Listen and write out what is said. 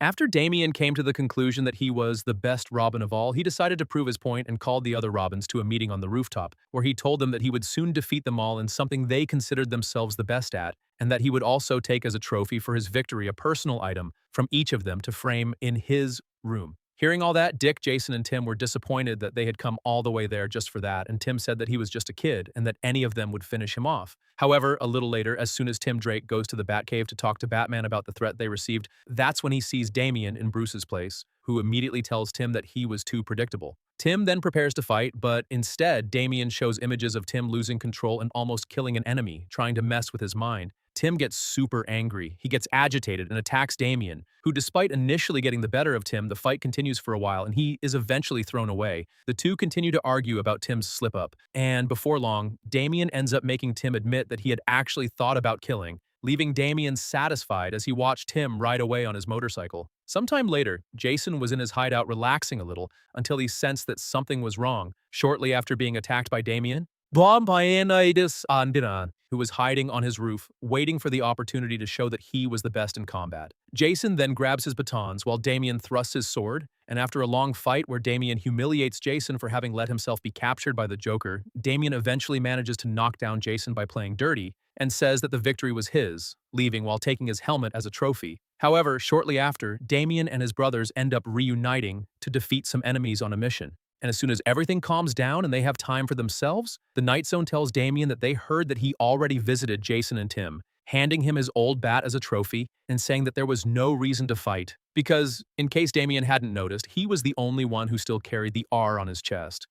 After Damien came to the conclusion that he was the best Robin of all, he decided to prove his point and called the other Robins to a meeting on the rooftop, where he told them that he would soon defeat them all in something they considered themselves the best at, and that he would also take as a trophy for his victory a personal item from each of them to frame in his room. Hearing all that, Dick, Jason, and Tim were disappointed that they had come all the way there just for that, and Tim said that he was just a kid and that any of them would finish him off. However, a little later, as soon as Tim Drake goes to the Batcave to talk to Batman about the threat they received, that's when he sees Damian in Bruce's place, who immediately tells Tim that he was too predictable. Tim then prepares to fight, but instead, Damian shows images of Tim losing control and almost killing an enemy, trying to mess with his mind. Tim gets super angry. He gets agitated and attacks Damian, who despite initially getting the better of Tim, the fight continues for a while and he is eventually thrown away. The two continue to argue about Tim's slip-up, and before long, Damian ends up making Tim admit that he had actually thought about killing, leaving Damian satisfied as he watched Tim ride away on his motorcycle. Sometime later, Jason was in his hideout relaxing a little until he sensed that something was wrong. Shortly after being attacked by Damian, Bombianitis Andinan, who was hiding on his roof, waiting for the opportunity to show that he was the best in combat. Jason then grabs his batons while Damian thrusts his sword, and after a long fight where Damian humiliates Jason for having let himself be captured by the Joker, Damian eventually manages to knock down Jason by playing dirty and says that the victory was his, leaving while taking his helmet as a trophy. However, shortly after, Damian and his brothers end up reuniting to defeat some enemies on a mission. And as soon as everything calms down and they have time for themselves, the Night Zone tells Damian that they heard that he already visited Jason and Tim, handing him his old bat as a trophy and saying that there was no reason to fight, because, in case Damian hadn't noticed, he was the only one who still carried the R on his chest.